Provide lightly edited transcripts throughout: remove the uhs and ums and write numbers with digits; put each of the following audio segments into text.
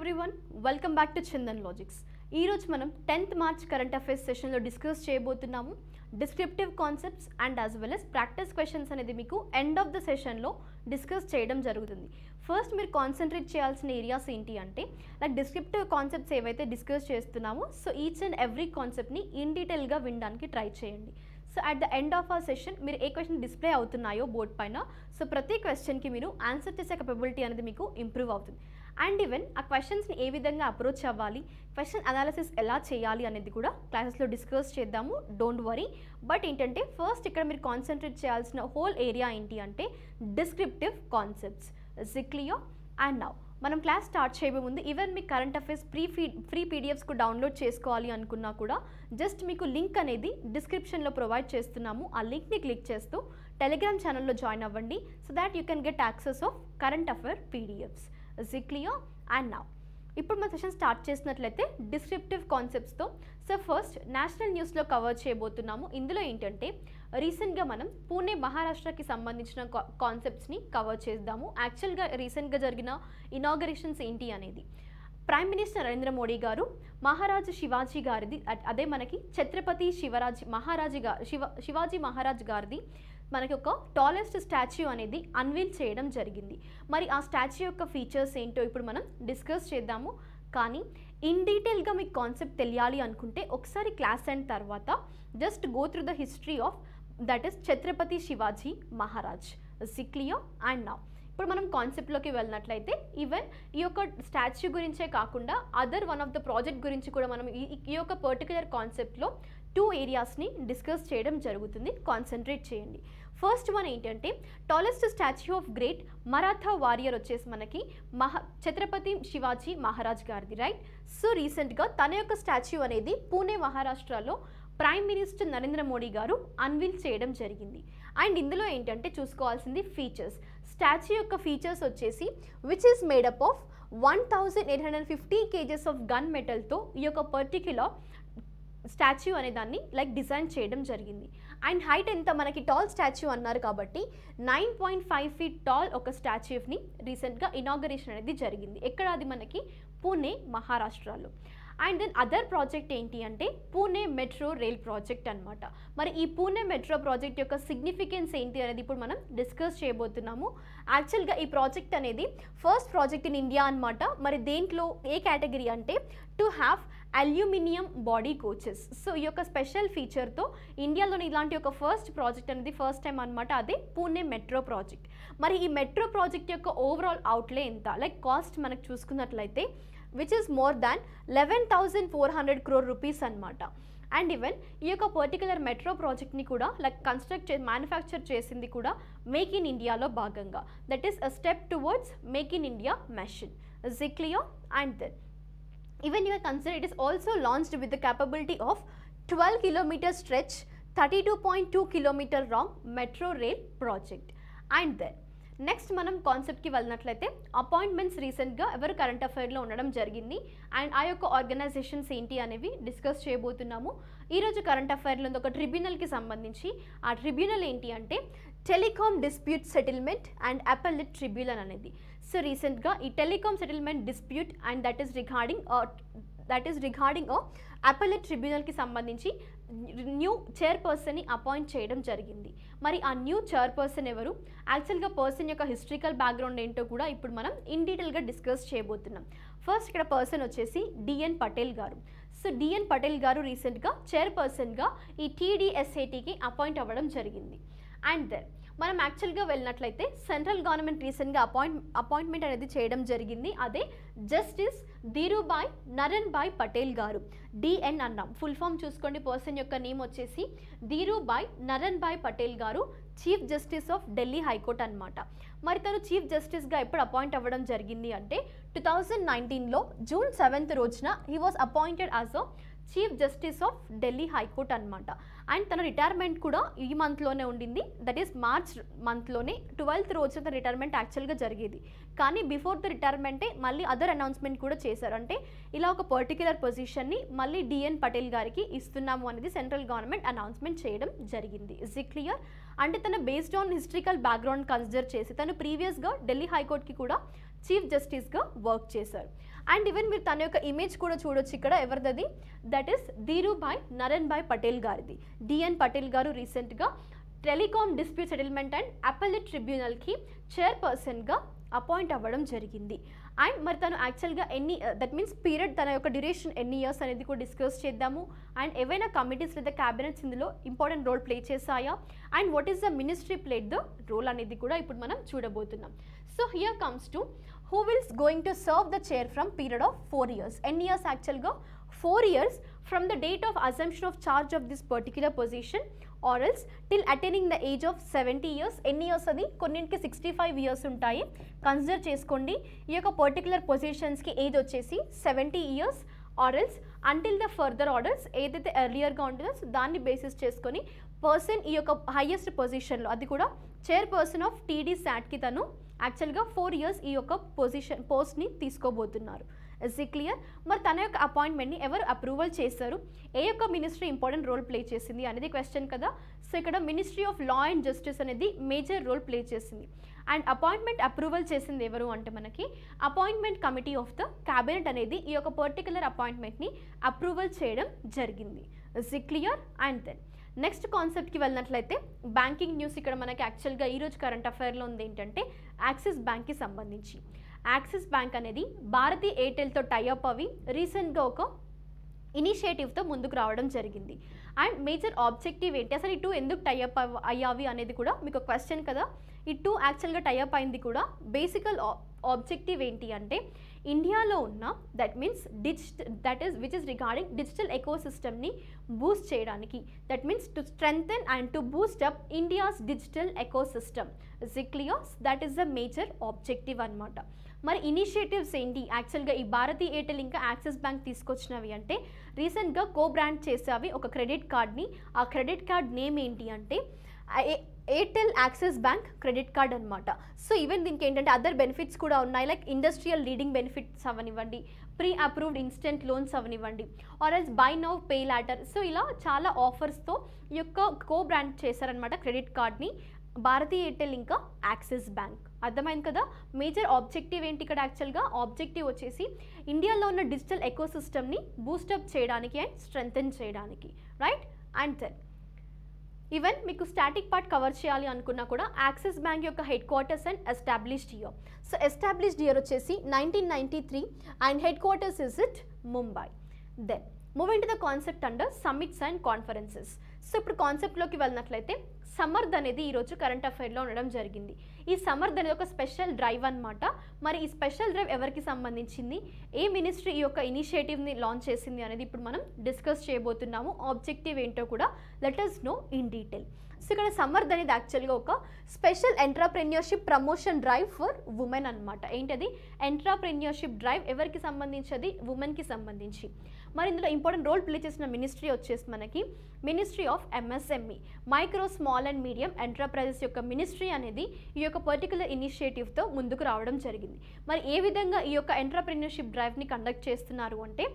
Everyone welcome back to Chandan logics. ఈరోజు మనం 10th March current affairs సెషన్లో డిస్కస్ చేయబోతున్నాము. Descriptive concepts and as well as practice questions అనేది మీకు ఎండ్ ఆఫ్ ద సెషన్లో డిస్కస్ చేయడం జరుగుతుంది. ఫస్ట్ మీరు కాన్సన్ట్రేట్ చేయాల్సిన ఏరియాస్ ఏంటి అంటే లైక్ డిస్క్రిప్టివ్ కాన్సెప్ట్స్ ఏవైతే డిస్కస్ చేస్తున్నామో సో ఈచ్ అండ్ ఎవ్రీ కాన్సెప్ట్ని ఇన్ డీటెయిల్గా వినడానికి ట్రై చేయండి. So at the end of our session మీరు ఏ క్వశ్చన్ డిస్ప్లే అవుతున్నాయో బోర్డ్ పైన సో ప్రతి క్వశ్చన్కి మీరు ఆన్సర్ చేసే కేపబిలిటీ అనేది మీకు ఇంప్రూవ్ అవుతుంది. అండ్ ఈవెన్ ఆ క్వశ్చన్స్ని ఏ విధంగా అప్రోచ్ అవ్వాలి, క్వశ్చన్ అనాలిసిస్ ఎలా చేయాలి అనేది కూడా క్లాసెస్లో డిస్కస్ చేద్దాము. Don't worry. బట్ ఏంటంటే ఫస్ట్ ఇక్కడ మీరు కాన్సన్ట్రేట్ చేయాల్సిన హోల్ ఏరియా ఏంటి అంటే descriptive concepts. Clear? And now మనం క్లాస్ స్టార్ట్ చేయబోయే ముందు ఈవెన్ మీ కరెంట్ అఫైర్స్ ఫ్రీ పీడిఎఫ్స్కు డౌన్లోడ్ చేసుకోవాలి అనుకున్నా కూడా జస్ట్ మీకు లింక్ అనేది డిస్క్రిప్షన్లో ప్రొవైడ్ చేస్తున్నాము. ఆ లింక్ని క్లిక్ చేస్తూ టెలిగ్రామ్ ఛానల్లో జాయిన్ అవ్వండి so that you can get access of current affair PDFs. Clear? And now ఇప్పుడు మన సెషన్ స్టార్ట్ చేసినట్లయితే డిస్క్రిప్టివ్ కాన్సెప్ట్స్తో సో ఫస్ట్ నేషనల్ న్యూస్లో కవర్ చేయబోతున్నాము. ఇందులో ఏంటంటే రీసెంట్గా మనం పూణే మహారాష్ట్రకి సంబంధించిన కాన్సెప్ట్స్ని కవర్ చేద్దాము. యాక్చువల్గా రీసెంట్గా జరిగిన ఇనాగరేషన్స్ ఏంటి అనేది ప్రైమ్ మినిస్టర్ నరేంద్ర మోడీ గారు మహారాజు శివాజీ గారిది అదే మనకి ఛత్రపతి శివాజీ మహారాజ్ గారిది మనకి ఒక టాలెస్ట్ స్టాచ్యూ అనేది అన్వీల్ చేయడం జరిగింది. మరి ఆ స్టాచ్యూ యొక్క ఫీచర్స్ ఏంటో ఇప్పుడు మనం డిస్కస్ చేద్దాము. కానీ ఇన్ డీటెయిల్గా మీకు కాన్సెప్ట్ తెలియాలి అనుకుంటే ఒకసారి క్లాస్ అయిన తర్వాత just go through the history of that is Chhatrapati Shivaji Maharaj. Clear? And now ఇప్పుడు మనం కాన్సెప్ట్లోకి వెళ్ళినట్లయితే ఈవెన్ ఈ యొక్క స్టాచ్యూ గురించే కాకుండా other one of the project గురించి కూడా మనం ఈ యొక్క పర్టికులర్ కాన్సెప్ట్లో 2 ఏరియాస్ని డిస్కస్ చేయడం జరుగుతుంది. కాన్సన్ట్రేట్ చేయండి. ఫస్ట్ వన్ ఏంటంటే tallest statue of great Maratha warrior వచ్చేసి మనకి ఛత్రపతి శివాజీ మహారాజ్ గారిది, రైట్? సో రీసెంట్గా తన యొక్క స్టాచ్యూ అనేది పూణే మహారాష్ట్రలో ప్రైమ్ మినిస్టర్ నరేంద్ర మోడీ గారు అన్వీల్ చేయడం జరిగింది. అండ్ ఇందులో ఏంటంటే చూసుకోవాల్సింది ఫీచర్స్. స్టాచ్యూ యొక్క ఫీచర్స్ వచ్చేసి which is made up of 1850 kgs of gun మెటల్తో ఈ యొక్క పర్టిక్యులర్ స్టాచ్యూ అనే దాన్ని లైక్ డిజైన్ చేయడం జరిగింది. అండ్ హైట్ ఎంత మనకి టాల్ స్టాచ్యూ అన్నారు కాబట్టి 9.5 feet టాల్ ఒక స్టాచ్యూని రీసెంట్గా ఇనాగరేషన్ అనేది జరిగింది. ఎక్కడ? అది మనకి పూణే మహారాష్ట్రలో. అండ్ దెన్ అదర్ ప్రాజెక్ట్ ఏంటి అంటే పూణే మెట్రో రైల్ ప్రాజెక్ట్ అనమాట. మరి ఈ పూణే మెట్రో ప్రాజెక్ట్ యొక్క సిగ్నిఫికెన్స్ ఏంటి అనేది ఇప్పుడు మనం డిస్కస్ చేయబోతున్నాము. యాక్చువల్గా ఈ ప్రాజెక్ట్ అనేది ఫస్ట్ ప్రాజెక్ట్ ఇన్ ఇండియా అనమాట. మరి దేంట్లో ఏ కేటగిరీ అంటే to have aluminium body coaches. So ఈ యొక్క స్పెషల్ ఫీచర్తో ఇండియాలోని ఇలాంటి ఒక ఫస్ట్ ప్రాజెక్ట్ అనేది ఫస్ట్ టైం అనమాట. అదే పూణే మెట్రో ప్రాజెక్ట్. మరి ఈ మెట్రో ప్రాజెక్ట్ యొక్క ఓవరాల్ అవుట్లే ఎంత లైక్ కాస్ట్ మనకు చూసుకున్నట్లయితే which is more than 11,400 crore rupees అనమాట. అండ్ ఈవెన్ ఈ యొక్క పర్టికులర్ మెట్రో ప్రాజెక్ట్ని కూడా లైక్ మ్యానుఫ్యాక్చర్ చేసింది కూడా మేక్ ఇన్ ఇండియాలో భాగంగా. That is a step towards make in India machine. Clear? And then even you consider it is also launched with the capability of 12 km stretch 32.2 km long metro rail project. And then next మనం కాన్సెప్ట్కి వెళ్ళినట్లయితే appointments రీసెంట్గా ఎవరు current అఫైర్లో ఉండడం జరిగింది and ఆ యొక్క organisations ఏంటి అనేవి డిస్కస్ చేయబోతున్నాము. ఈరోజు కరెంట్ అఫైర్లో ఒక ట్రిబ్యునల్కి సంబంధించి ఆ ట్రిబ్యునల్ ఏంటి అంటే telecom dispute settlement and appellate tribunal అనేది. సో రీసెంట్గా ఈ telecom settlement dispute and that is regarding appellate ట్రిబ్యునల్కి సంబంధించి న్యూ చైర్పర్సన్ని అపాయింట్ చేయడం జరిగింది. మరి ఆ న్యూ చైర్పర్సన్ ఎవరు, యాక్చువల్గా పర్సన్ యొక్క హిస్టరికల్ బ్యాక్గ్రౌండ్ ఏంటో కూడా ఇప్పుడు మనం ఇన్ డీటెయిల్గా డిస్కస్ చేయబోతున్నాం. ఫస్ట్ ఇక్కడ పర్సన్ వచ్చేసి డిఎన్ పటేల్ గారు. సో డిఎన్ పటేల్ గారు రీసెంట్గా చైర్పర్సన్గా ఈ టీడీఎస్ఏటీకి అపాయింట్ అవ్వడం జరిగింది. అండ్ దెన్ మనం యాక్చువల్గా వెళ్ళినట్లయితే సెంట్రల్ గవర్నమెంట్ రీసెంట్గా అపాయింట్మెంట్ అనేది చేయడం జరిగింది. అదే జస్టిస్ ధీరుభాయ్ నరన్భాయ్ పటేల్ గారు. డిఎన్ అన్నాం, ఫుల్ ఫామ్ చూసుకోండి. పర్సన్ యొక్క నేమ్ వచ్చేసి ధీరుభాయ్ నరన్భాయ్ పటేల్ గారు, chief justice of Delhi high court అనమాట. మరి తను చీఫ్ జస్టిస్గా ఎప్పుడు అపాయింట్ అవ్వడం జరిగింది అంటే 2019లో June 7th రోజున he was appointed as a chief justice of Delhi high court అనమాట. అండ్ తన రిటైర్మెంట్ కూడా ఈ మంత్లోనే ఉండింది. దట్ ఈస్ మార్చ్ మంత్లోనే 12th రోజున తన రిటైర్మెంట్ యాక్చువల్గా జరిగేది. కానీ బిఫోర్ ద రిటైర్మెంటే మళ్ళీ అదర్ అనౌన్స్మెంట్ కూడా చేశారు. అంటే ఇలా ఒక పర్టిక్యులర్ పొజిషన్ని మళ్ళీ డిఎన్ పటేల్ గారికి ఇస్తున్నాము అనేది సెంట్రల్ గవర్నమెంట్ అనౌన్స్మెంట్ చేయడం జరిగింది. Is it clear? అంటే తన based on historical background consider చేసి తను ప్రీవియస్గా ఢిల్లీ హైకోర్టుకి కూడా చీఫ్ జస్టిస్గా వర్క్ చేశారు. అండ్ ఈవెన్ మీరు తన యొక్క ఇమేజ్ కూడా చూడొచ్చు ఇక్కడ, ఎవరిది, దట్ ఈస్ ధీరుభాయ్ నరన్ భాయ్ పటేల్ గారిది. డిఎన్ పటేల్ గారు రీసెంట్గా telecom dispute settlement and appellate ట్రిబ్యునల్కి చైర్పర్సన్గా అపాయింట్ అవ్వడం జరిగింది. అండ్ మరి తను యాక్చువల్గా దట్ మీన్స్ పీరియడ్, తన యొక్క డ్యూరేషన్ ఎన్ని ఇయర్స్ అనేది కూడా డిస్కస్ చేద్దాము. అండ్ ఏవైనా కమిటీస్ లేదా క్యాబినెట్స్ ఇందులో ఇంపార్టెంట్ రోల్ ప్లే చేశాయా, and what is the ministry played the role అనేది కూడా ఇప్పుడు మనం చూడబోతున్నాం. So here comes to who is going to serve the chair from period of 4 years. ఎన్ని ఇయర్స్ యాక్చువల్గా 4 years from the date of assumption of charge of this particular position or else till attaining the age of 70 years. ఎన్ని years అది, కొన్నింటికి 65 years ఉంటాయి, consider చేసుకోండి. ఈ యొక్క particular పొజిషన్స్కి age వచ్చేసి 70 years or else until the further orders ఏదైతే ఎర్లియర్గా ఉంటుందో దాన్ని బేసిస్ చేసుకొని పర్సన్ ఈ యొక్క హైయెస్ట్ పొజిషన్లో, అది కూడా చైర్పర్సన్ ఆఫ్ టీడీ శాట్కి తను యాక్చువల్గా 4 ఇయర్స్ ఈ యొక్క పోస్ట్ని తీసుకోబోతున్నారు. Is it clear? మరి తన యొక్క అపాయింట్మెంట్ని ఎవరు అప్రూవల్ చేశారు, ఏ యొక్క మినిస్ట్రీ ఇంపార్టెంట్ రోల్ ప్లే చేసింది అనేది క్వశ్చన్ కదా. సో ఇక్కడ ministry of law and justice అనేది మేజర్ రోల్ ప్లే చేసింది. అండ్ అపాయింట్మెంట్ అప్రూవల్ చేసింది ఎవరు అంటే మనకి appointment committee of the cabinet అనేది ఈ యొక్క పర్టికులర్ అపాయింట్మెంట్ని అప్రూవల్ చేయడం జరిగింది. Is it clear? And then next కాన్సెప్ట్కి వెళ్ళినట్లయితే బ్యాంకింగ్ న్యూస్ ఇక్కడ మనకి యాక్చువల్గా ఈరోజు కరెంట్ అఫైర్లో ఉంది ఏంటంటే యాక్సిస్ బ్యాంక్కి సంబంధించి. యాక్సిస్ బ్యాంక్ అనేది భారతీ ఎయిర్టెల్తో టైఅప్ అవి రీసెంట్గా ఒక ఇనిషియేటివ్తో ముందుకు రావడం జరిగింది. అండ్ మేజర్ ఆబ్జెక్టివ్ ఏంటి, అసలు ఈ టూ ఎందుకు టైఅప్ అయ్యావి అనేది కూడా మీకు క్వశ్చన్ కదా. ఈ టూ యాక్చువల్గా టైఅప్ అయింది కూడా బేసికల్ ఆబ్జెక్టివ్ ఏంటి అంటే ఇండియాలో ఉన్న that means which is regarding digital ఎకోసిస్టమ్ని బూస్ట్ చేయడానికి, that means to strengthen and to boost up India's digital ecosystem. Is it clear? That is the major objective అనమాట. మరి ఇనిషియేటివ్స్ ఏంటి యాక్చువల్గా ఈ భారతీ ఎయిర్టెల్ ఇంకా యాక్సిస్ బ్యాంక్ తీసుకొచ్చినవి అంటే రీసెంట్గా బ్రాండ్ చేసేవి ఒక క్రెడిట్ కార్డ్ని. ఆ క్రెడిట్ కార్డ్ నేమ్ ఏంటి అంటే Airtel Axis bank credit card అనమాట. సో ఈవెన్ దీనికి ఏంటంటే అదర్ బెనిఫిట్స్ కూడా ఉన్నాయి, లైక్ ఇండస్ట్రియల్ లీడింగ్ బెనిఫిట్స్ అవనివ్వండి, ప్రీ అప్రూవ్డ్ ఇన్స్టెంట్ లోన్స్ అవనివ్వండి, or else buy now pay later. So ఇలా చాలా ఆఫర్స్తో ఈ యొక్క బ్రాండ్ చేశారనమాట క్రెడిట్ కార్డ్ని భారతీ ఎయిర్టెల్ ఇంకా యాక్సిస్ బ్యాంక్. అర్థమైంది కదా. మేజర్ ఆబ్జెక్టివ్ ఏంటి ఇక్కడ, యాక్చువల్గా ఆబ్జెక్టివ్ వచ్చేసి ఇండియాలో ఉన్న డిజిటల్ ఎకోసిస్టమ్ని బూస్టప్ చేయడానికి అండ్ స్ట్రెంగ్థెన్ చేయడానికి, రైట్. అండ్ దెన్ ఈవెన్ మీకు స్టాటిక్ పార్ట్ కవర్ చేయాలి అనుకున్నా కూడా యాక్సిస్ బ్యాంక్ యొక్క headquarters and established year. So established year వచ్చేసి 1993 and headquarters is it Mumbai. Then moving to the concept under summits and conferences. So ఇప్పుడు కాన్సెప్ట్లోకి వెళ్ళినట్లయితే సమర్థ్ అనేది ఈరోజు కరెంట్ అఫైర్లో ఉండడం జరిగింది. ఈ సమర్థ్ అనేది ఒక స్పెషల్ డ్రైవ్ అనమాట. మరి ఈ స్పెషల్ డ్రైవ్ ఎవరికి సంబంధించింది, ఏ మినిస్ట్రీ ఈ యొక్క ఇనిషియేటివ్ని లాంచ్ చేసింది అనేది ఇప్పుడు మనం డిస్కస్ చేయబోతున్నాము. ఆబ్జెక్టివ్ ఏంటో కూడా let us know in detail. So ఇక్కడ సమర్థ్ అనేది యాక్చువల్గా ఒక special entrepreneurship promotion drive for women అనమాట. ఏంటది ఎంటర్ప్రెన్యూర్షిప్ డ్రైవ్, ఎవరికి సంబంధించి, ఉమెన్కి సంబంధించి. మరి ఇందులో ఇంపార్టెంట్ రోల్ ప్లే చేసిన మినిస్ట్రీ వచ్చేసి మనకి ministry of MSME, micro small and medium enterprises యొక్క మినిస్ట్రీ అనేది ఈ యొక్క పర్టికులర్ ఇనిషియేటివ్తో ముందుకు రావడం జరిగింది. మరి ఏ విధంగా ఈ యొక్క ఎంటర్ప్రెన్యూర్షిప్ డ్రైవ్ని కండక్ట్ చేస్తున్నారు అంటే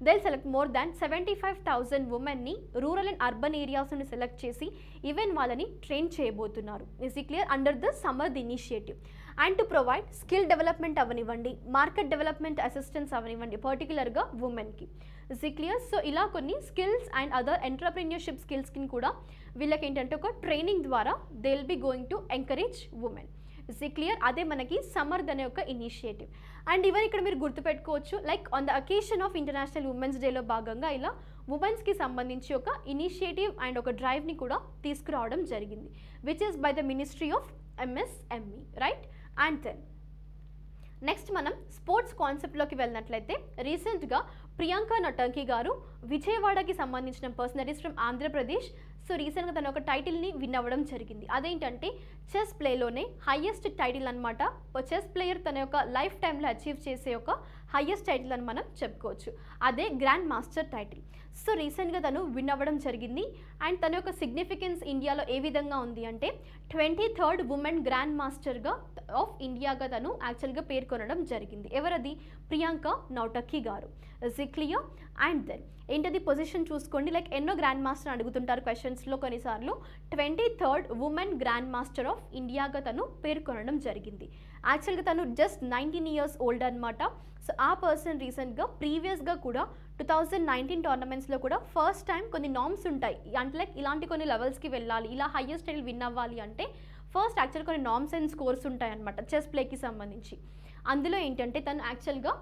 దే సెలెక్ట్ మోర్ దాన్ 75,000 ఉమెన్ని రూరల్ అండ్ అర్బన్ ఏరియాస్ నుండి సెలెక్ట్ చేసి ఈవెన్ వాళ్ళని ట్రైన్ చేయబోతున్నారు. Is it clear? Under the Samarth initiative. And to provide skill development అవనివ్వండి, మార్కెట్ డెవలప్మెంట్ అసిస్టెన్స్ అవనివ్వండి, పర్టికులర్గా ఉమెన్కి. Is it clear? సో ఇలా కొన్ని స్కిల్స్ అండ్ అదర్ ఎంటర్ప్రెన్యూర్షిప్ స్కిల్స్కి కూడా వీళ్ళకి ఏంటంటే ఒక ట్రైనింగ్ ద్వారా they will be going to encourage women. Is it clear? అదే మనకి సమర్థ్ అనే ఒక ఇనిషియేటివ్. అండ్ ఈవెన్ ఇక్కడ మీరు గుర్తుపెట్టుకోవచ్చు, like on the occasion of international women's డేలో భాగంగా ఇలా ఉమెన్స్కి సంబంధించి ఒక ఇనిషియేటివ్ అండ్ ఒక డ్రైవ్ని కూడా తీసుకురావడం జరిగింది, which is by the ministry of MSME, right. And then next మనం స్పోర్ట్స్ కాన్సెప్ట్లోకి వెళ్ళినట్లయితే రీసెంట్గా ప్రియాంక నటంకి గారు విజయవాడకి సంబంధించిన person, that is from Andhra Pradesh. So రీసెంట్గా తన ఒక టైటిల్ని విన్ అవ్వడం జరిగింది. అదేంటంటే చెస్ ప్లేలోనే హైయెస్ట్ టైటిల్ అనమాట. చెస్ ప్లేయర్ తన యొక్క లైఫ్ టైంలో అచీవ్ చేసే ఒక హైయెస్ట్ టైటిల్ అని మనం చెప్పుకోవచ్చు, అదే గ్రాండ్ మాస్టర్ టైటిల్. సో రీసెంట్గా తను విన్ అవ్వడం జరిగింది. అండ్ తన యొక్క సిగ్నిఫికెన్స్ ఇండియాలో ఏ విధంగా ఉంది అంటే 23rd ఉమెన్ గ్రాండ్ మాస్టర్గా ఆఫ్ ఇండియాగా తను యాక్చువల్గా పేర్కొనడం జరిగింది. ఎవరది? Priyanka Nutakki garu. Is it clear? And then ఏంటది పొజిషన్ చూసుకోండి, లైక్ ఎన్నో గ్రాండ్ మాస్టర్ అడుగుతుంటారు క్వశ్చన్స్లో కొన్నిసార్లు. 23rd women grand master of ఇండియాగా తను పేర్కొనడం జరిగింది. యాక్చువల్గా తను జస్ట్ 19 ఇయర్స్ ఓల్డ్ అనమాట. సో ఆ పర్సన్ రీసెంట్గా ప్రీవియస్గా కూడా 2019 టోర్నమెంట్స్లో కూడా ఫస్ట్ టైం కొన్ని నామ్స్ ఉంటాయి, అంటే లైక్ ఇలాంటి కొన్ని లెవెల్స్కి వెళ్ళాలి, ఇలా హయ్యెస్ట్ టైటిల్ విన్ అవ్వాలి అంటే ఫస్ట్ యాక్చువల్ కొన్ని నామ్స్ అండ్ స్కోర్స్ ఉంటాయి అనమాట చెస్ ప్లేకి సంబంధించి. అందులో ఏంటంటే తను యాక్చువల్గా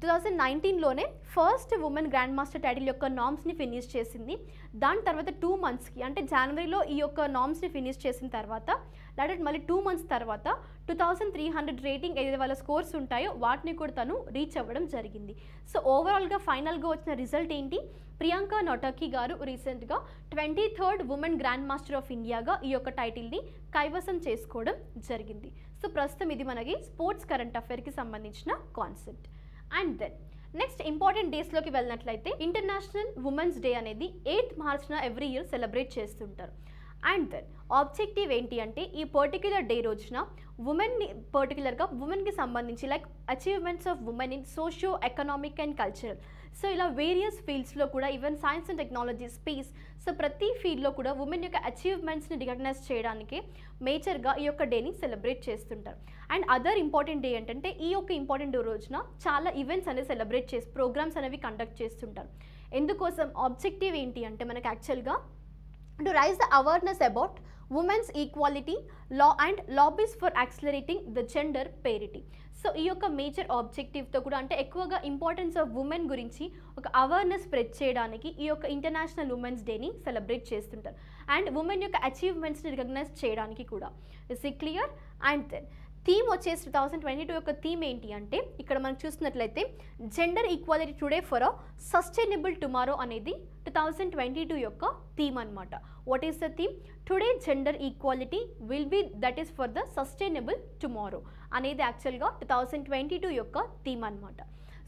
2019లోనే first women grand master title యొక్క నామ్స్ని ఫినిష్ చేసింది. దాని తర్వాత 2 మంత్స్కి అంటే జనవరిలో ఈ యొక్క నామ్స్ని ఫినిష్ చేసిన తర్వాత డైరెక్ట్ మళ్ళీ 2 మంత్స్ తర్వాత 2300 రేటింగ్ ఏదైతే వాళ్ళ స్కోర్స్ ఉంటాయో వాటిని కూడా తను రీచ్ అవ్వడం జరిగింది. సో ఓవరాల్గా ఫైనల్గా వచ్చిన రిజల్ట్ ఏంటి, ప్రియాంక నోటకీ గారు రీసెంట్గా 23rd women grand master of ఇండియాగా ఈ యొక్క టైటిల్ని కైవసం చేసుకోవడం జరిగింది. సో ప్రస్తుతం ఇది మనకి స్పోర్ట్స్ కరెంట్ అఫైర్కి సంబంధించిన concept. And then next important డేస్లోకి వెళ్ళినట్లయితే ఇంటర్నేషనల్ ఉమెన్స్ డే అనేది 8th మార్చ్న ఎవ్రీ ఇయర్ సెలబ్రేట్ చేస్తుంటారు. అండ్ దెన్ ఆబ్జెక్టివ్ ఏంటి అంటే ఈ పర్టిక్యులర్ డే రోజున ఉమెన్ని పర్టికులర్గా ఉమెన్కి సంబంధించి like achievements of women in socio economic and cultural, so ఇలా వేరియస్ ఫీల్డ్స్లో కూడా even science and technology, space, so ప్రతి ఫీల్డ్లో కూడా ఉమెన్ యొక్క అచీవ్మెంట్స్ని రికగ్నైజ్ చేయడానికి మేజర్గా ఈ యొక్క డేని సెలబ్రేట్ చేస్తుంటారు. అండ్ అదర్ ఇంపార్టెంట్ డే ఏంటంటే ఈ యొక్క ఇంపార్టెంట్ డే రోజున చాలా ఈవెంట్స్ అనేవి సెలబ్రేట్ చేసి ప్రోగ్రామ్స్ అనేవి కండక్ట్ చేస్తుంటారు. ఎందుకోసం ఆబ్జెక్టివ్ ఏంటి అంటే మనకు యాక్చువల్గా to raise the awareness about women's equality law and lobbies for accelerating the gender parity. So ఈ యొక్క మేజర్ ఆబ్జెక్టివ్తో కూడా అంటే ఎక్కువగా ఇంపార్టెన్స్ ఆఫ్ ఉమెన్ గురించి ఒక అవేర్నెస్ స్ప్రెడ్ చేయడానికి ఈ యొక్క ఇంటర్నేషనల్ ఉమెన్స్ డేని సెలబ్రేట్ చేస్తుంటారు. అండ్ ఉమెన్ యొక్క అచీవ్మెంట్స్ని రికగ్నైజ్ చేయడానికి కూడా. Is it clear? And then theme వచ్చేసి 2022 యొక్క థీమ్ ఏంటి అంటే ఇక్కడ మనం చూసినట్లయితే gender equality today for a sustainable tomorrow అనేది 2022 యొక్క థీమ్ అనమాట. What is the theme? Today gender equality will be that is for the sustainable tomorrow అనేది యాక్చువల్గా 2022 యొక్క థీమ్ అనమాట.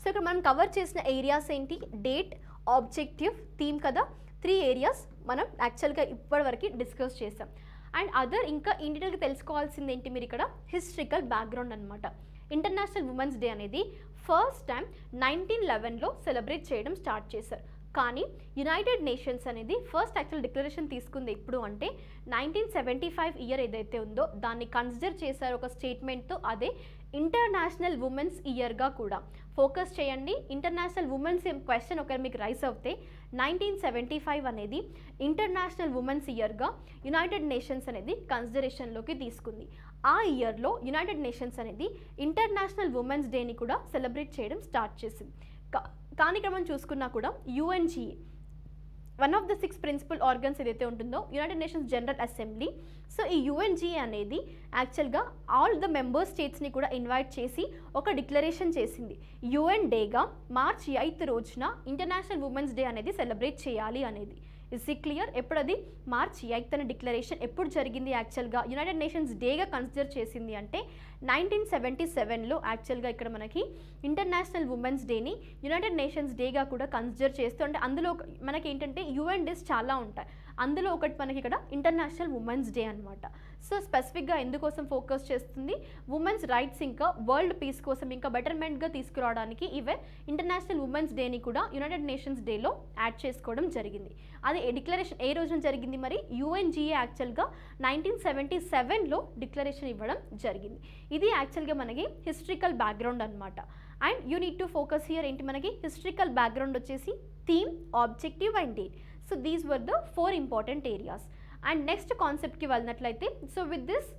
సో ఇక్కడ మనం కవర్ చేసిన ఏరియాస్ ఏంటి? డేట్, ఆబ్జెక్టివ్, థీమ్ కదా, 3 ఏరియాస్ మనం యాక్చువల్గా ఇప్పటివరకు డిస్కస్ చేసాం. అండ్ అదర్ ఇంకా ఇన్ డీటెయిల్గా తెలుసుకోవాల్సింది ఏంటి మీరు ఇక్కడ హిస్టరికల్ బ్యాక్గ్రౌండ్ అనమాట. ఇంటర్నేషనల్ ఉమెన్స్ డే అనేది ఫస్ట్ టైం 1911లో సెలబ్రేట్ చేయడం స్టార్ట్ చేశారు. కానీ యునైటెడ్ నేషన్స్ అనేది ఫస్ట్ యాక్చువల్ డిక్లరేషన్ తీసుకుంది ఎప్పుడు అంటే 1975 ఇయర్ ఏదైతే ఉందో దాన్ని కన్సిడర్ చేశారు ఒక స్టేట్మెంట్తో, అదే ఇంటర్నేషనల్ ఉమెన్స్ ఇయర్గా కూడా. ఫోకస్ చేయండి, ఇంటర్నేషనల్ ఉమెన్స్ క్వశ్చన్ ఒకవేళ మీకు రైస్ అవుతే 1975 అనేది ఇంటర్నేషనల్ ఉమెన్స్ ఇయర్గా యునైటెడ్ నేషన్స్ అనేది కన్సిడరేషన్లోకి తీసుకుంది. ఆ ఇయర్లో యునైటెడ్ నేషన్స్ అనేది ఇంటర్నేషనల్ ఉమెన్స్ డేని కూడా సెలబ్రేట్ చేయడం స్టార్ట్ చేసింది. కానీ ఇక్కడ మనం చూసుకున్నా కూడా UNGA one of the 6 principal organs ఏదైతే ఉంటుందో United Nations General Assembly, so ఈ యుఎన్జిఏ అనేది యాక్చువల్గా ఆల్ ద మెంబర్ స్టేట్స్ని కూడా ఇన్వైట్ చేసి ఒక డిక్లరేషన్ చేసింది. యుఎన్ డేగా మార్చ్ 8th రోజున ఇంటర్నేషనల్ ఉమెన్స్ డే అనేది సెలబ్రేట్ చేయాలి అనేది. Is it clear? ఎప్పుడు అది మార్చ్ 8th అనే డిక్లరేషన్ ఎప్పుడు జరిగింది? యాక్చువల్గా యునైటెడ్ నేషన్స్ డేగా కన్సిడర్ చేసింది అంటే 1977లో యాక్చువల్గా ఇక్కడ మనకి ఇంటర్నేషనల్ ఉమెన్స్ డేని యునైటెడ్ నేషన్స్ డేగా కూడా కన్సిడర్ చేస్తూ, అంటే అందులో మనకి ఏంటంటే యుఎన్ డేస్ చాలా ఉంటాయి, అందులో ఒకటి మనకి ఇక్కడ ఇంటర్నేషనల్ ఉమెన్స్ డే అనమాట. సో స్పెసిఫిక్గా ఎందుకోసం ఫోకస్ చేస్తుంది? ఉమెన్స్ రైట్స్ ఇంకా వరల్డ్ పీస్ కోసం ఇంకా బెటర్మెంట్గా తీసుకురావడానికి ఈవెన్ ఇంటర్నేషనల్ ఉమెన్స్ డేని కూడా యునైటెడ్ నేషన్స్ డేలో యాడ్ చేసుకోవడం జరిగింది. అది డిక్లరేషన్ ఏ రోజున జరిగింది మరి? యుఎన్జిఏ యాక్చువల్గా 1977లో డిక్లరేషన్ ఇవ్వడం జరిగింది. ఇది యాక్చువల్గా మనకి హిస్టరికల్ బ్యాక్గ్రౌండ్ అనమాట. And you need to focus here ఏంటి మనకి హిస్టరికల్ బ్యాక్గ్రౌండ్ వచ్చేసి theme, objective and date. So these were the 4 important areas. And next కాన్సెప్ట్కి వెళ్ళినట్లయితే సో విత్ దిస్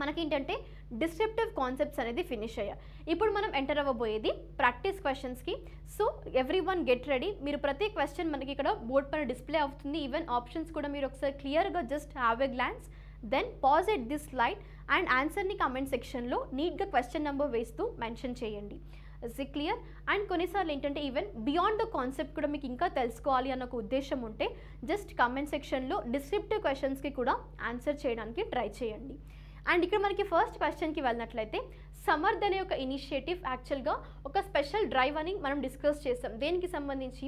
మనకేంటంటే డిస్క్రిప్టివ్ కాన్సెప్ట్స్ అనేది ఫినిష్ అయ్యాయి. ఇప్పుడు మనం ఎంటర్ అవ్వబోయేది ప్రాక్టీస్ క్వశ్చన్స్కి. So everyone get ready. మీరు ప్రతి క్వశ్చన్ మనకి ఇక్కడ బోర్డ్ పైన డిస్ప్లే అవుతుంది, ఈవెన్ ఆప్షన్స్ కూడా మీరు ఒకసారి క్లియర్గా just have a glance, then pause at this slide and ఆన్సర్ని కామెంట్ సెక్షన్లో నీట్గా క్వశ్చన్ నెంబర్ వేస్తూ మెన్షన్ చేయండి. Is it clear? అండ్ కొన్నిసార్లు ఏంటంటే ఈవెన్ బియాండ్ ద కాన్సెప్ట్ కూడా మీకు ఇంకా తెలుసుకోవాలి అన్న ఒక ఉద్దేశం ఉంటే జస్ట్ కామెంట్ సెక్షన్లో డిస్క్రిప్టివ్ క్వశ్చన్స్కి కూడా ఆన్సర్ చేయడానికి ట్రై చేయండి. అండ్ ఇక్కడ మనకి ఫస్ట్ క్వశ్చన్కి వెళ్ళినట్లయితే సమర్థ్ అనే ఒక ఇనిషియేటివ్ యాక్చువల్గా ఒక స్పెషల్ డ్రైవ్ అని మనం డిస్కస్ చేస్తాం. దేనికి సంబంధించి?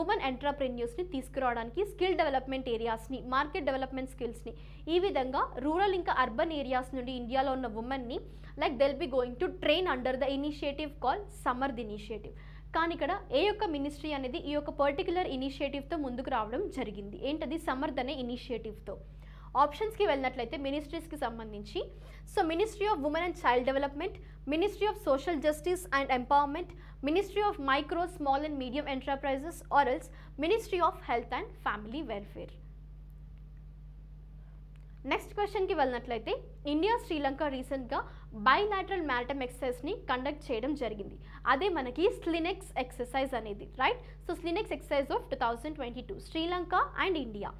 ఉమెన్ ఎంటర్ప్రెన్యూర్స్ని తీసుకురావడానికి, స్కిల్ డెవలప్మెంట్ ఏరియాస్ని, మార్కెట్ డెవలప్మెంట్ స్కిల్స్ని, ఈ విధంగా రూరల్ ఇంకా అర్బన్ ఏరియాస్ నుండి ఇండియాలో ఉన్న ఉమెన్ని like they'll be going to train under the initiative call Samarth initiative. కానీ ఇక్కడ ఏ యొక్క మినిస్ట్రీ అనేది ఈ యొక్క పర్టికులర్ ఇనిషియేటివ్తో ముందుకు రావడం జరిగింది? ఏంటది? సమర్థ్ అనే ఇనిషియేటివ్తో. ఆప్షన్స్కి వెళ్ళినట్లయితే మినిస్ట్రీస్కి సంబంధించి so ministry of women and child development, ministry of social justice and empowerment, ministry of micro small and medium enterprises or else ministry of health and family welfare. Next క్వశ్చన్కి వెళ్ళినట్లయితే ఇండియా శ్రీలంక రీసెంట్గా బైలాటరల్ మ్యారిటైమ్ ఎక్సర్సైజ్ని కండక్ట్ చేయడం జరిగింది. అదే మనకి SLINEX exercise అనేది, right. So SLINEX exercise of 2022 Sri Lanka and India.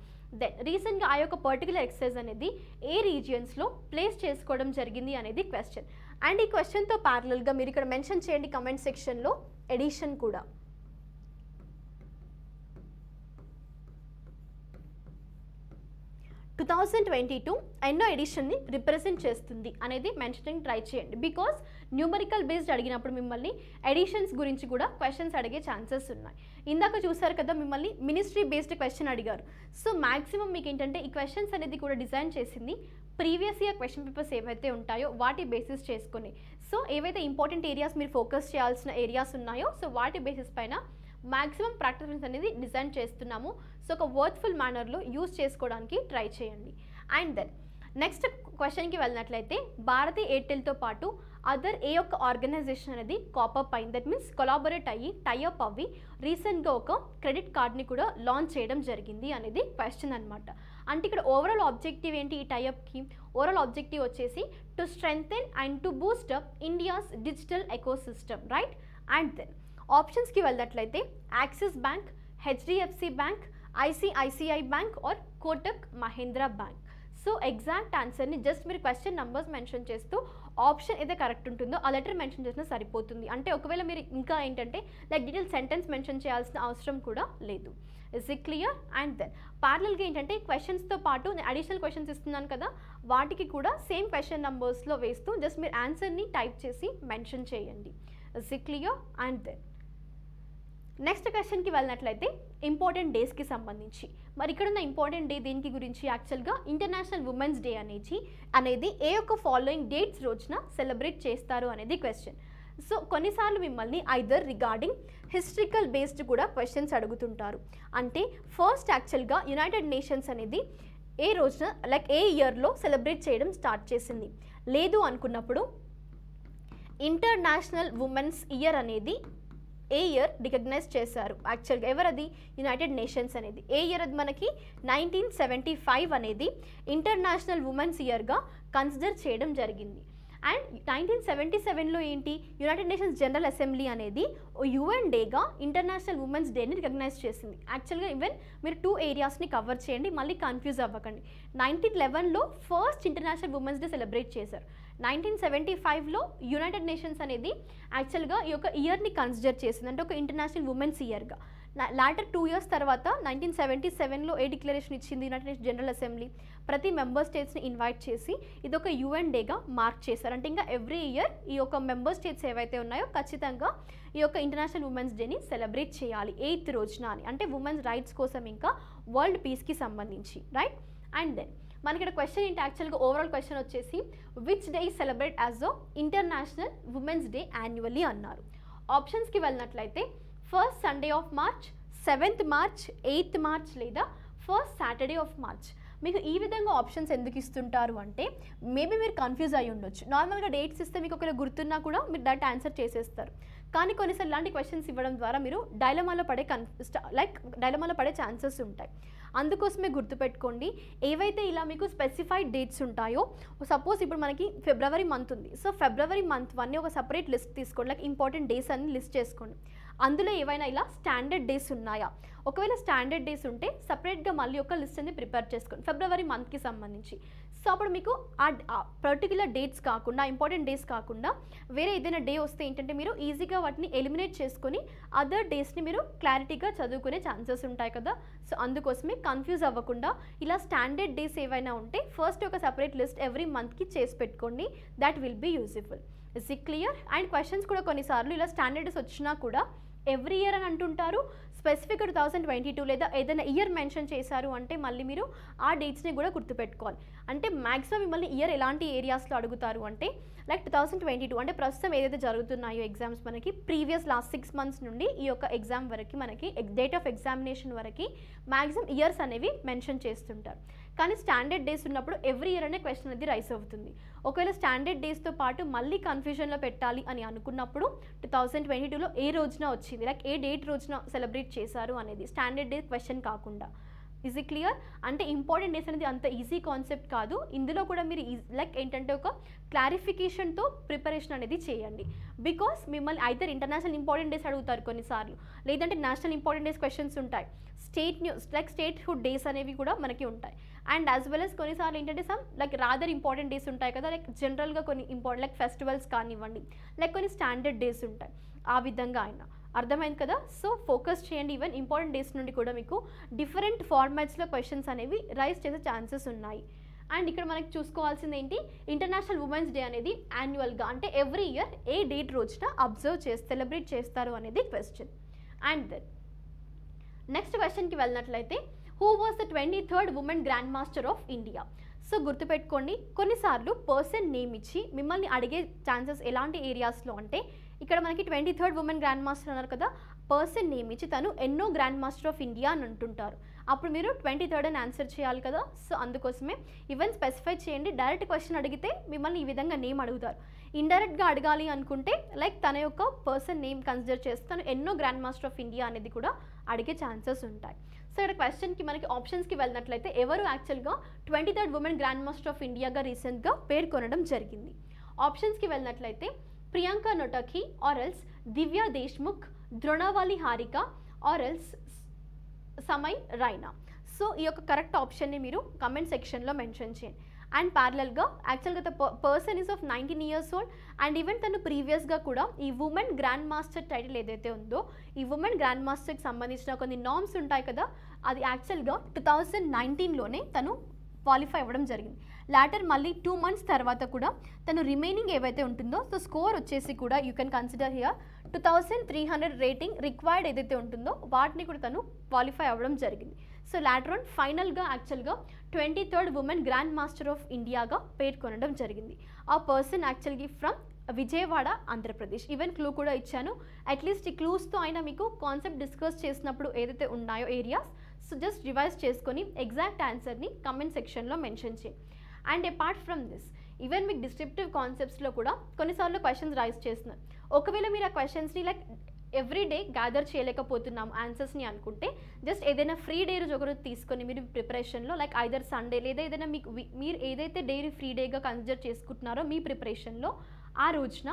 Then రీసెంట్గా ఆ యొక్క పర్టికులర్ ఎక్సర్సైజ్ అనేది ఏ రీజియన్స్లో ప్లేస్ చేసుకోవడం జరిగింది అనేది క్వశ్చన్. అండ్ ఈ క్వశ్చన్తో ప్యారలల్గా మీరు ఇక్కడ మెన్షన్ చేయండి కమెంట్ సెక్షన్లో ఎడిషన్ కూడా. 2022 ఎన్నో ఎడిషన్ని రిప్రజెంట్ చేస్తుంది అనేది మెన్షనింగ్ ట్రై చేయండి. బికాస్ న్యూమరికల్ బేస్డ్ అడిగినప్పుడు మిమ్మల్ని ఎడిషన్స్ గురించి కూడా క్వశ్చన్స్ అడిగే ఛాన్సెస్ ఉన్నాయి. ఇందాక చూసారు కదా మిమ్మల్ని మినిస్ట్రీ బేస్డ్ క్వశ్చన్ అడిగారు. సో మ్యాక్సిమం మీకు ఏంటంటే ఈ క్వశ్చన్స్ అనేది కూడా డిజైన్ చేసింది ప్రీవియస్ ఇయర్ క్వశ్చన్ పేపర్స్ ఏవైతే ఉంటాయో వాటి బేసిస్ చేసుకొని. సో ఏవైతే ఇంపార్టెంట్ ఏరియాస్ మీరు ఫోకస్ చేయాల్సిన ఏరియాస్ ఉన్నాయో సో వాటి బేసిస్ పైన మ్యాక్సిమం ప్రాక్టీస్ అనేది డిజైన్ చేస్తున్నాము. సో ఒక వర్త్ఫుల్ మేనర్లో యూజ్ చేసుకోవడానికి ట్రై చేయండి. అండ్ దెన్ నెక్స్ట్ క్వశ్చన్కి వెళ్ళినట్లయితే భారతీ ఎయిర్టెల్తో పాటు అదర్ ఏ ఒక్క ఆర్గనైజేషన్ అనేది కాపప్ అయింది, దట్ మీన్స్ కొలాబరేట్ అయ్యి టైఅప్ అవ్వి రీసెంట్గా ఒక క్రెడిట్ కార్డ్ని కూడా లాంచ్ చేయడం జరిగింది అనేది క్వశ్చన్ అనమాట. అంటే ఇక్కడ ఓవరాల్ ఆబ్జెక్టివ్ ఏంటి ఈ టైఅప్కి? ఓవరాల్ ఆబ్జెక్టివ్ వచ్చేసి to strengthen and to boost up India's digital ecosystem, right. And then ఆప్షన్స్కి వెళ్ళినట్లయితే Axis bank, HDFC bank, ICICI bank or Kotak Mahindra bank. So exact ఆన్సర్ని జస్ట్ మీరు క్వశ్చన్ నెంబర్స్ మెన్షన్ చేస్తూ ఆప్షన్ ఏదైతే కరెక్ట్ ఉంటుందో ఆ లెటర్ మెన్షన్ చేసినా సరిపోతుంది. అంటే ఒకవేళ మీరు ఇంకా ఏంటంటే లైక్ డీటెయిల్ సెంటెన్స్ మెన్షన్ చేయాల్సిన అవసరం కూడా లేదు. Is it clear? And then ప్యారలల్గా ఏంటంటే క్వశ్చన్స్తో పాటు నేను అడిషనల్ క్వశ్చన్స్ ఇస్తున్నాను కదా వాటికి కూడా సేమ్ క్వశ్చన్ నెంబర్స్లో వేస్తూ జస్ట్ మీరు ఆన్సర్ని టైప్ చేసి మెన్షన్ చేయండి. Is it clear? And then next క్వశ్చన్కి వెళ్ళినట్లయితే ఇంపార్టెంట్ డేస్కి సంబంధించి మరి ఇక్కడ ఉన్న ఇంపార్టెంట్ డే దీనికి గురించి యాక్చువల్గా ఇంటర్నేషనల్ ఉమెన్స్ డే అనేది ఏ ఒక్క ఫాలోయింగ్ డేట్స్ రోజున సెలబ్రేట్ చేస్తారు అనేది క్వశ్చన్. సో కొన్నిసార్లు మిమ్మల్ని ఐదర్ రిగార్డింగ్ హిస్టరికల్ బేస్డ్ కూడా క్వశ్చన్స్ అడుగుతుంటారు. అంటే ఫస్ట్ యాక్చువల్గా యునైటెడ్ నేషన్స్ అనేది ఏ రోజున లైక్ ఏ ఇయర్లో సెలబ్రేట్ చేయడం స్టార్ట్ చేసింది, లేదు అనుకున్నప్పుడు ఇంటర్నేషనల్ ఉమెన్స్ ఇయర్ అనేది ఏ ఇయర్ రికగ్నైజ్ చేశారు యాక్చువల్గా ఎవరది? యునైటెడ్ నేషన్స్ అనేది. ఏ ఇయర్ అది మనకి 1975 అనేది ఇంటర్నేషనల్ ఉమెన్స్ ఇయర్గా కన్సిడర్ చేయడం జరిగింది. అండ్ 1977లో ఏంటి యునైటెడ్ నేషన్స్ జనరల్ అసెంబ్లీ అనేది యుఎన్ డేగా ఇంటర్నేషనల్ ఉమెన్స్ డేని రికగ్నైజ్ చేసింది. యాక్చువల్గా ఈవెన్ మీరు 2 ఏరియాస్ని కవర్ చేయండి, మళ్ళీ కన్ఫ్యూజ్ అవ్వకండి. 1911లో first international women's day celebrate చేశారు. 1975లో యునైటెడ్ నేషన్స్ అనేది యాక్చువల్గా ఈ యొక్క ఇయర్ని కన్సిడర్ చేసింది, అంటే ఒక ఇంటర్నేషనల్ ఉమెన్స్ ఇయర్గా. లాటర్ 2 ఇయర్స్ తర్వాత 1977లో ఏ డిక్లరేషన్ ఇచ్చింది యునైటెడ్ నేషన్స్ జనరల్ అసెంబ్లీ? ప్రతి మెంబర్ స్టేట్స్ని ఇన్వైట్ చేసి ఇది ఒక యుఎన్ డేగా మార్క్ చేశారు. అంటే ఇంకా ఎవ్రీ ఇయర్ ఈ యొక్క మెంబర్ స్టేట్స్ ఏవైతే ఉన్నాయో ఖచ్చితంగా ఈ యొక్క ఇంటర్నేషనల్ ఉమెన్స్ డేని సెలబ్రేట్ చేయాలి 8th రోజున అని. అంటే ఉమెన్స్ రైట్స్ కోసం ఇంకా వరల్డ్ పీస్కి సంబంధించి, రైట్. అండ్ దెన్ మనకి ఇక్కడ క్వశ్చన్ ఏంటి యాక్చువల్గా ఓవరాల్ క్వశ్చన్ వచ్చేసి which day is celebrate as a international women's day annually అన్నారు. ఆప్షన్స్కి వెళ్ళినట్లయితే first Sunday off March, 7th March, 8th March లేదా ఫస్ట్ సాటర్డే ఆఫ్ మార్చ్. మీకు ఈ విధంగా ఆప్షన్స్ ఎందుకు ఇస్తుంటారు అంటే మేబీ మీరు కన్ఫ్యూజ్ అయ్యి ఉండొచ్చు. నార్మల్గా డేట్స్ ఇస్తే మీకు ఒకవేళ గుర్తున్నా కూడా మీరు డైరెక్ట్ ఆన్సర్ చేసేస్తారు. కానీ కొన్నిసార్లు ఇలాంటి క్వశ్చన్స్ ఇవ్వడం ద్వారా మీరు డైలమాలో పడే ఛాన్సెస్ ఉంటాయి. అందుకోసమే గుర్తుపెట్టుకోండి ఏవైతే ఇలా మీకు స్పెసిఫైడ్ డేట్స్ ఉంటాయో. సపోజ్ ఇప్పుడు మనకి ఫిబ్రవరి మంత్ ఉంది, సో ఫిబ్రవరి మంత్ 1 ఒక సపరేట్ లిస్ట్ తీసుకోండి, లైక్ ఇంపార్టెంట్ డేస్ అన్ని లిస్ట్ చేసుకోండి. అందులో ఏవైనా ఇలా స్టాండర్డ్ డేస్ ఉన్నాయా? ఒకవేళ స్టాండర్డ్ డేస్ ఉంటే సపరేట్గా మళ్ళీ ఒక లిస్ట్ అనేది ప్రిపేర్ చేసుకోండి ఫిబ్రవరి మంత్కి సంబంధించి. సో అప్పుడు మీకు ఆ పర్టికులర్ డేట్స్ కాకుండా ఇంపార్టెంట్ డేస్ కాకుండా వేరే ఏదైనా డే వస్తే ఏంటంటే మీరు ఈజీగా వాటిని ఎలిమినేట్ చేసుకొని అదర్ డేస్ని మీరు క్లారిటీగా చదువుకునే ఛాన్సెస్ ఉంటాయి కదా. సో అందుకోసమే కన్ఫ్యూజ్ అవ్వకుండా ఇలా స్టాండర్డ్ డేస్ ఏవైనా ఉంటే ఫస్ట్ ఒక సపరేట్ లిస్ట్ ఎవ్రీ మంత్కి చేసి పెట్టుకోండి. That will be useful. Is it clear? And questions కూడా కొన్నిసార్లు ఇలా స్టాండర్డ్ డేస్ వచ్చినా కూడా ఎవ్రీ ఇయర్ అని అంటుంటారు, స్పెసిఫిక్గా 2022 లేదా ఏదైనా ఇయర్ మెన్షన్ చేశారు అంటే మళ్ళీ మీరు ఆ డేట్స్ని కూడా గుర్తుపెట్టుకోవాలి. అంటే మ్యాక్సిమం మిమ్మల్ని ఇయర్ ఎలాంటి ఏరియాస్లో అడుగుతారు అంటే లైక్ 2022 అంటే ప్రస్తుతం ఏదైతే జరుగుతున్నాయో ఎగ్జామ్స్ మనకి ప్రీవియస్ లాస్ట్ 6 months నుండి ఈ యొక్క ఎగ్జామ్ వరకు మనకి డేట్ ఆఫ్ ఎగ్జామినేషన్ వరకు మ్యాక్సిమం ఇయర్స్ అనేవి మెన్షన్ చేస్తుంటారు. కానీ స్టాండర్డ్ డేస్ ఉన్నప్పుడు ఎవ్రీ ఇయర్ అనే క్వశ్చన్ అనేది రైస్ అవుతుంది. ఒకవేళ స్టాండర్డ్ డేస్తో పాటు మళ్ళీ కన్ఫ్యూజన్లో పెట్టాలి అని అనుకున్నప్పుడు 2022లో ఏ రోజున వచ్చింది, లైక్ ఏ డేట్ రోజున సెలబ్రేట్ చేశారు అనేది స్టాండర్డ్ డే క్వశ్చన్ కాకుండా. Is it clear? అంటే ఇంపార్టెంట్ డేస్ అనేది అంత ఈజీ కాన్సెప్ట్ కాదు. ఇందులో కూడా మీరు లైక్ ఏంటంటే ఒక క్లారిఫికేషన్తో ప్రిపరేషన్ అనేది చేయండి. బికాస్ మిమ్మల్ని ఐదర్ ఇంటర్నేషనల్ ఇంపార్టెంట్ డేస్ అడుగుతారు కొన్నిసార్లు, లేదంటే నేషనల్ ఇంపార్టెంట్ డేస్ క్వశ్చన్స్ ఉంటాయి, state news like statehood days అనేవి కూడా మనకి ఉంటాయి. అండ్ యాజ్ వెల్ as కొన్నిసార్లు ఏంటంటే some like rather important days ఉంటాయి కదా, లైక్ జనరల్గా కొన్ని ఇంపార్టెంట్ లైక్ ఫెస్టివల్స్ కానివ్వండి, లైక్ కొన్ని స్టాండర్డ్ డేస్ ఉంటాయి. ఆ విధంగా అయినా అర్థమైంది కదా. సో ఫోకస్ చేయండి. ఈవెన్ ఇంపార్టెంట్ డేస్ నుండి కూడా మీకు డిఫరెంట్ ఫార్మాట్స్లో క్వశ్చన్స్ అనేవి రైజ్ చేసే ఛాన్సెస్ ఉన్నాయి. అండ్ ఇక్కడ మనకి చూసుకోవాల్సింది ఏంటి, ఇంటర్నేషనల్ ఉమెన్స్ డే అనేది యాన్యువల్గా అంటే ఎవ్రీ ఇయర్ ఏ డేట్ రోజున అబ్జర్వ్ సెలబ్రేట్ చేస్తారు అనేది క్వశ్చన్. అండ్ దెన్ నెక్స్ట్ క్వశ్చన్కి వెళ్ళినట్లయితే, who was the 23rd women grand master of India? So గుర్తుపెట్టుకోండి, కొన్నిసార్లు పర్సన్ నేమ్ ఇచ్చి మిమ్మల్ని అడిగే ఛాన్సెస్ ఎలాంటి ఏరియాస్లో అంటే, ఇక్కడ మనకి 23rd ఉమెన్ గ్రాండ్ మాస్టర్ అన్నారు కదా, పర్సన్ నేమ్ ఇచ్చి తను ఎన్నో గ్రాండ్ మాస్టర్ ఆఫ్ ఇండియా అని అంటుంటారు. అప్పుడు మీరు 23rd అని ఆన్సర్ చేయాలి కదా. సో అందుకోసమే ఈవెన్ స్పెసిఫై చేయండి. డైరెక్ట్ క్వశ్చన్ అడిగితే మిమ్మల్ని ఈ విధంగా నేమ్ అడుగుతారు. ఇండైరెక్ట్గా అడగాలి అనుకుంటే లైక్ తన యొక్క పర్సన్ నేమ్ కన్సిడర్ చేస్తే తను ఎన్నో గ్రాండ్ మాస్టర్ ఆఫ్ ఇండియా అనేది కూడా అడిగే ఛాన్సెస్ ఉంటాయి. సో ఇక్కడ క్వశ్చన్కి మనకి ఆప్షన్స్కి వెళ్ళినట్లయితే, ఎవరు యాక్చువల్గా 23rd women grand master of ఇండియాగా రీసెంట్గా పేర్కొనడం జరిగింది? ఆప్షన్స్కి వెళ్ళినట్లయితే ప్రియాంక నొటకి, ఆర్ఎల్స్ దివ్యా దేశ్ముఖ్, ద్రోణావాలి హారిక, ఆర్ఎల్స్ సమయ్ రైనా. సో ఈ యొక్క కరెక్ట్ ఆప్షన్ని మీరు కమెంట్ సెక్షన్లో మెన్షన్ చేయండి. అండ్ ప్యారలల్గా యాక్చువల్గా the person is of 19 years old and even తను ప్రీవియస్గా కూడా ఈ ఉమెన్ గ్రాండ్ మాస్టర్ టైటిల్ ఏదైతే ఉందో, ఈ ఉమెన్ గ్రాండ్ మాస్టర్కి సంబంధించిన కొన్ని నామ్స్ ఉంటాయి కదా, అది యాక్చువల్గా 2019లోనే తను క్వాలిఫై అవ్వడం జరిగింది. లాటర్ మళ్ళీ 2 months తర్వాత కూడా తను రిమైనింగ్ ఏవైతే ఉంటుందో, సో స్కోర్ వచ్చేసి కూడా you can consider here 2300 rating required ఏదైతే ఉంటుందో వాటిని కూడా తను క్వాలిఫై అవ్వడం జరిగింది. సో లాటర్ ఆన్ ఫైనల్గా యాక్చువల్గా 23rd women grand master of ఇండియాగా పేర్కొనడం జరిగింది. ఆ పర్సన్ యాక్చువల్గా from Vijayawada, Andhra Pradesh. Even clue కూడా ఇచ్చాను. అట్లీస్ట్ ఈ క్లూస్తో అయినా మీకు కాన్సెప్ట్ డిస్కస్ చేసినప్పుడు ఏదైతే ఉన్నాయో ఏరియాస్, సో జస్ట్ రివైజ్ చేసుకొని ఎగ్జాక్ట్ ఆన్సర్ని కమెంట్ సెక్షన్లో మెన్షన్ చేయండి. And apart from this, even మీకు డిస్క్రిప్టివ్ కాన్సెప్ట్స్లో కూడా కొన్నిసార్లు క్వశ్చన్స్ రైజ్ చేస్తున్నారు. ఒకవేళ మీరు ఆ క్వశ్చన్స్ని లైక్ ఎవ్రీ డే గ్యాదర్ చేయలేకపోతున్నాం ఆన్సర్స్ని అనుకుంటే, జస్ట్ ఏదైనా ఫ్రీ డే రోజు ఒకరోజు తీసుకొని మీరు ప్రిపరేషన్లో లైక్ ఐదర్ సండే లేదా ఏదైనా మీకు మీరు ఏదైతే డే ఫ్రీ డేగా కన్సిడర్ చేసుకుంటున్నారో మీ ప్రిపరేషన్లో, ఆ రోజున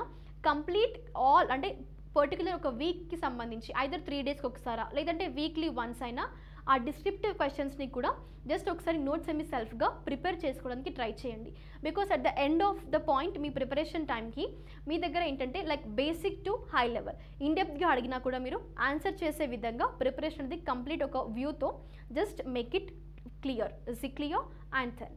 కంప్లీట్ ఆల్ అంటే పర్టికులర్ ఒక వీక్కి సంబంధించి ఐదర్ 3 daysకి ఒకసారా లేదంటే వీక్లీ వన్స్ అయినా ఆ డిస్క్రిప్టివ్ క్వశ్చన్స్ని కూడా జస్ట్ ఒకసారి నోట్స్ ఏమి సెల్ఫ్గా ప్రిపేర్ చేసుకోవడానికి ట్రై చేయండి. Because at the end of the point మీ ప్రిపరేషన్ టైంకి మీ దగ్గర ఏంటంటే like basic to high level ఇన్డెప్త్గా అడిగినా కూడా మీరు ఆన్సర్ చేసే విధంగా ప్రిపరేషన్ అనేది కంప్లీట్ ఒక వ్యూతో just make it clear. Is it clear? And then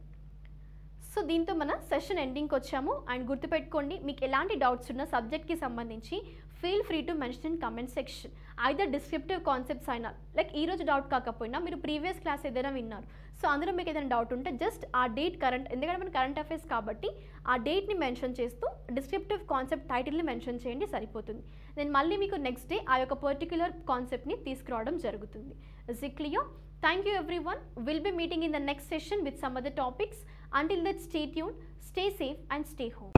so దీంతో మన సెషన్ ఎండింగ్కి వచ్చాము. అండ్ గుర్తుపెట్టుకోండి, మీకు ఎలాంటి డౌట్స్ ఉన్న సబ్జెక్ట్కి సంబంధించి feel free to mention in comment section. Either descriptive concepts అయినా లైక్ ఈరోజు డౌట్ కాకపోయినా మీరు ప్రీవియస్ క్లాస్ ఏదైనా విన్నారు, సో అందులో మీకు ఏదైనా డౌట్ ఉంటే జస్ట్ ఆ డేట్ కరెంట్, ఎందుకంటే మన కరెంట్ అఫైర్స్ కాబట్టి ఆ డేట్ని మెన్షన్ చేస్తూ డిస్క్రిప్టివ్ కాన్సెప్ట్ టైటిల్ని మెన్షన్ చేయండి, సరిపోతుంది. నేను మళ్ళీ మీకు నెక్స్ట్ డే ఆ యొక్క పర్టిక్యులర్ కాన్సెప్ట్ని తీసుకురావడం జరుగుతుంది. Is it clear? Thank you everyone. We'll be meeting in the next session with some other topics. Until then, stay tuned, stay safe and stay home.